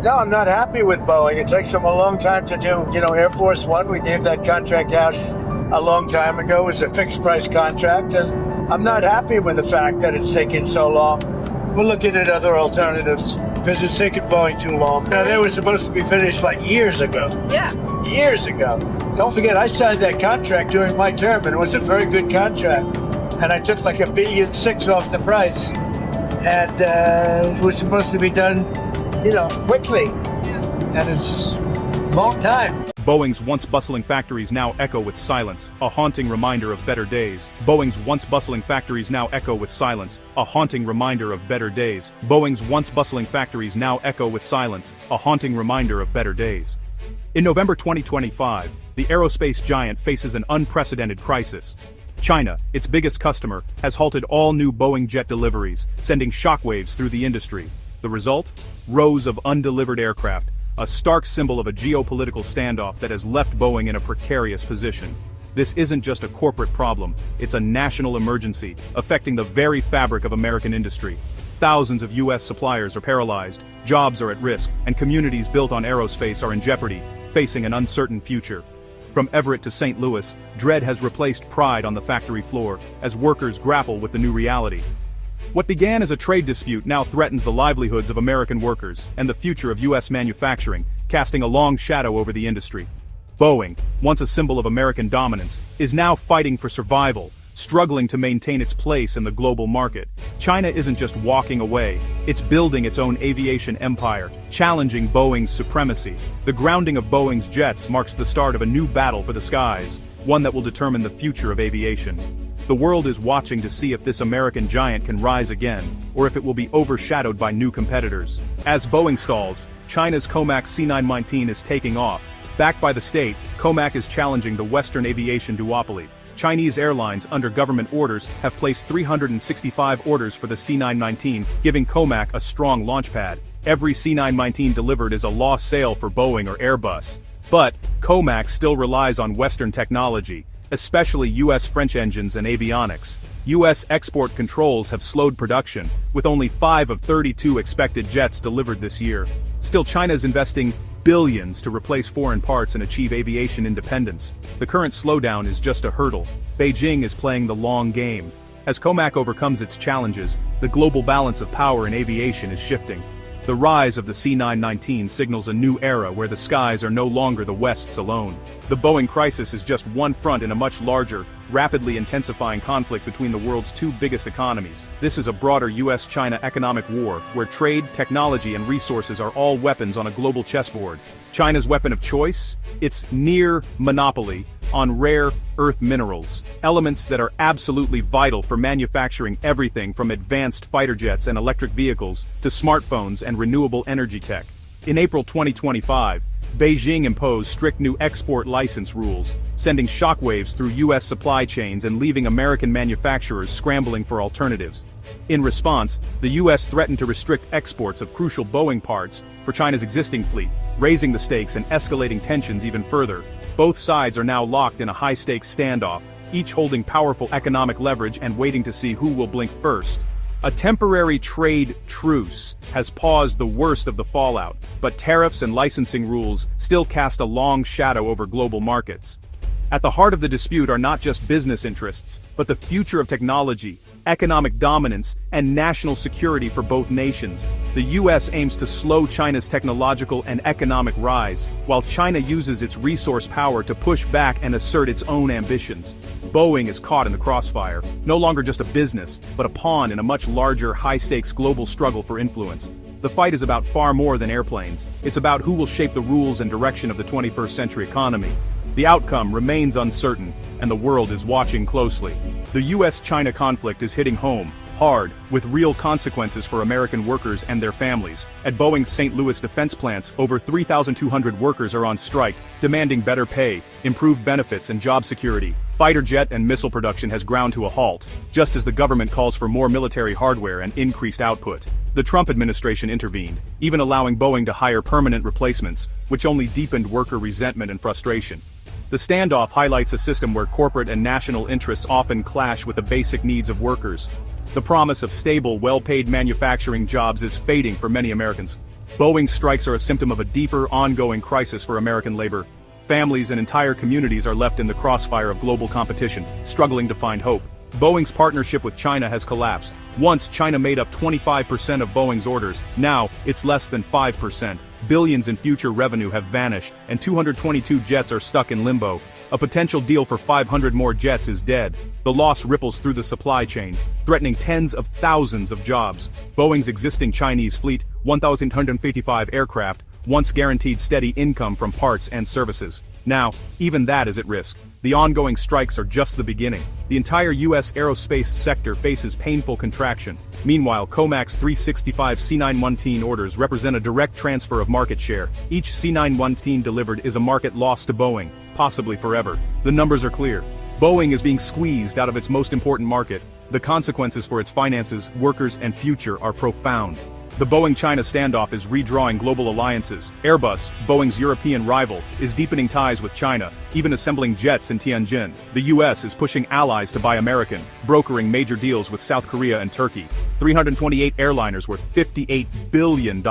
No, I'm not happy with Boeing. It takes them a long time to do, Air Force One. We gave that contract out a long time ago. It was a fixed price contract, and I'm not happy with the fact that it's taking so long. We're looking at other alternatives because it's taking Boeing too long. Now, they were supposed to be finished like years ago. Yeah. Years ago. Don't forget, I signed that contract during my term, and it was a very good contract. And I took like $1.6 billion off the price. And it was supposed to be done, quickly. And it's a long time. Boeing's once bustling factories now echo with silence, a haunting reminder of better days. Boeing's once bustling factories now echo with silence, a haunting reminder of better days. Boeing's once bustling factories now echo with silence, a haunting reminder of better days. In November 2025, the aerospace giant faces an unprecedented crisis. China, its biggest customer, has halted all new Boeing jet deliveries, sending shockwaves through the industry. The result? Rows of undelivered aircraft, a stark symbol of a geopolitical standoff that has left Boeing in a precarious position. This isn't just a corporate problem, it's a national emergency, affecting the very fabric of American industry. Thousands of U.S. suppliers are paralyzed, jobs are at risk, and communities built on aerospace are in jeopardy, facing an uncertain future. From Everett to St. Louis, dread has replaced pride on the factory floor, as workers grapple with the new reality. What began as a trade dispute now threatens the livelihoods of American workers and the future of U.S. manufacturing, casting a long shadow over the industry. Boeing, once a symbol of American dominance, is now fighting for survival, struggling to maintain its place in the global market. China isn't just walking away, it's building its own aviation empire, challenging Boeing's supremacy. The grounding of Boeing's jets marks the start of a new battle for the skies, one that will determine the future of aviation. The world is watching to see if this American giant can rise again, or if it will be overshadowed by new competitors. As Boeing stalls, China's COMAC C919 is taking off. Backed by the state, COMAC is challenging the Western aviation duopoly. Chinese airlines, under government orders, have placed 365 orders for the C919, giving COMAC a strong launchpad. Every C919 delivered is a lost sale for Boeing or Airbus. But COMAC still relies on Western technology, especially U.S. French engines and avionics. U.S. export controls have slowed production, with only 5 of 32 expected jets delivered this year. Still, China is investing billions to replace foreign parts and achieve aviation independence. The current slowdown is just a hurdle. Beijing is playing the long game. As COMAC overcomes its challenges, the global balance of power in aviation is shifting. The rise of the C919 signals a new era where the skies are no longer the West's alone. The Boeing crisis is just one front in a much larger, rapidly intensifying conflict between the world's two biggest economies. This is a broader US-China economic war, where trade, technology, and resources are all weapons on a global chessboard. China's weapon of choice? Its near monopoly on rare earth minerals, elements that are absolutely vital for manufacturing everything from advanced fighter jets and electric vehicles to smartphones and renewable energy tech. In April 2025, Beijing imposed strict new export license rules, sending shockwaves through U.S. supply chains and leaving American manufacturers scrambling for alternatives. In response, the U.S. threatened to restrict exports of crucial Boeing parts for China's existing fleet, raising the stakes and escalating tensions even further. Both sides are now locked in a high-stakes standoff, each holding powerful economic leverage and waiting to see who will blink first. A temporary trade truce has paused the worst of the fallout, but tariffs and licensing rules still cast a long shadow over global markets. At the heart of the dispute are not just business interests, but the future of technology, economic dominance, and national security for both nations. The U.S. aims to slow China's technological and economic rise, while China uses its resource power to push back and assert its own ambitions. Boeing is caught in the crossfire, no longer just a business, but a pawn in a much larger, high-stakes global struggle for influence. The fight is about far more than airplanes. It's about who will shape the rules and direction of the 21st century economy. The outcome remains uncertain, and the world is watching closely. The U.S.-China conflict is hitting home, hard, with real consequences for American workers and their families. At Boeing's St. Louis defense plants, over 3,200 workers are on strike, demanding better pay, improved benefits, and job security. Fighter jet and missile production has ground to a halt, just as the government calls for more military hardware and increased output. The Trump administration intervened, even allowing Boeing to hire permanent replacements, which only deepened worker resentment and frustration. The standoff highlights a system where corporate and national interests often clash with the basic needs of workers. The promise of stable, well-paid manufacturing jobs is fading for many Americans. Boeing strikes are a symptom of a deeper, ongoing crisis for American labor. Families and entire communities are left in the crossfire of global competition, struggling to find hope. Boeing's partnership with China has collapsed. Once China made up 25% of Boeing's orders, now it's less than 5%. Billions in future revenue have vanished, and 222 jets are stuck in limbo. A potential deal for 500 more jets is dead. The loss ripples through the supply chain, threatening tens of thousands of jobs. Boeing's existing Chinese fleet, 1,155 aircraft, once guaranteed steady income from parts and services. Now, even that is at risk. The ongoing strikes are just the beginning. The entire U.S. aerospace sector faces painful contraction. Meanwhile, COMAC's 365 C919 orders represent a direct transfer of market share. Each C919 delivered is a market loss to Boeing, possibly forever. The numbers are clear. Boeing is being squeezed out of its most important market. The consequences for its finances, workers, and future are profound. The Boeing-China standoff is redrawing global alliances. Airbus, Boeing's European rival, is deepening ties with China, even assembling jets in Tianjin. The US is pushing allies to buy American, brokering major deals with South Korea and Turkey. 328 airliners worth $58 billion.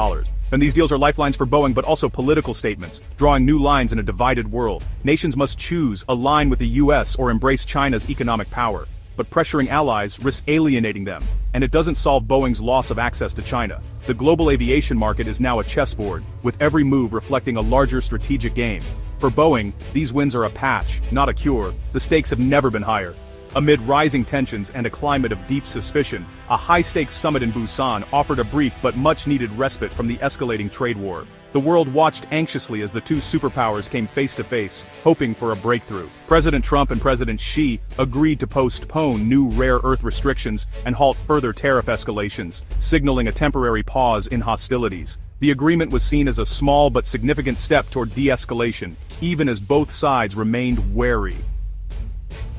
And these deals are lifelines for Boeing, but also political statements, drawing new lines in a divided world. Nations must choose, align with the US or embrace China's economic power. But pressuring allies risks alienating them, and it doesn't solve Boeing's loss of access to China. The global aviation market is now a chessboard, with every move reflecting a larger strategic game. For Boeing, these wins are a patch, not a cure. The stakes have never been higher. Amid rising tensions and a climate of deep suspicion, a high-stakes summit in Busan offered a brief but much-needed respite from the escalating trade war. The world watched anxiously as the two superpowers came face-to-face, hoping for a breakthrough. President Trump and President Xi agreed to postpone new rare earth restrictions and halt further tariff escalations, signaling a temporary pause in hostilities. The agreement was seen as a small but significant step toward de-escalation, even as both sides remained wary.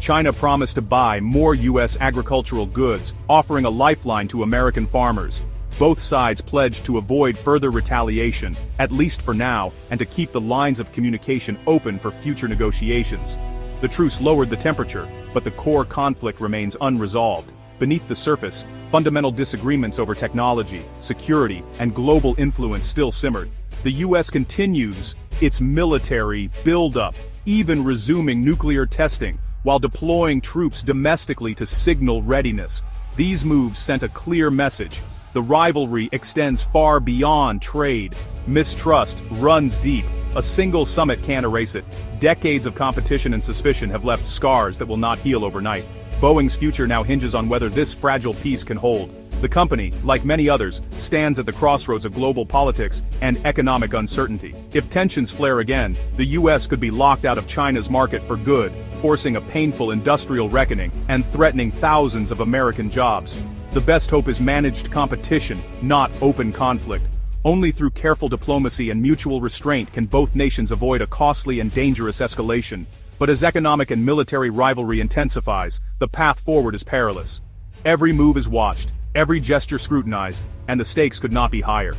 China promised to buy more U.S. agricultural goods, offering a lifeline to American farmers. Both sides pledged to avoid further retaliation, at least for now, and to keep the lines of communication open for future negotiations. The truce lowered the temperature, but the core conflict remains unresolved. Beneath the surface, fundamental disagreements over technology, security, and global influence still simmered. The U.S. continues its military buildup, even resuming nuclear testing, while deploying troops domestically to signal readiness. These moves sent a clear message. The rivalry extends far beyond trade. Mistrust runs deep. A single summit can't erase it. Decades of competition and suspicion have left scars that will not heal overnight. Boeing's future now hinges on whether this fragile peace can hold. The company, like many others, stands at the crossroads of global politics and economic uncertainty. If tensions flare again, the U.S. could be locked out of China's market for good, forcing a painful industrial reckoning and threatening thousands of American jobs. The best hope is managed competition, not open conflict. Only through careful diplomacy and mutual restraint can both nations avoid a costly and dangerous escalation. But as economic and military rivalry intensifies, the path forward is perilous. Every move is watched, every gesture scrutinized, and the stakes could not be higher.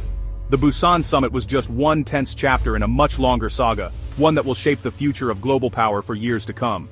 The Busan summit was just one tense chapter in a much longer saga, one that will shape the future of global power for years to come.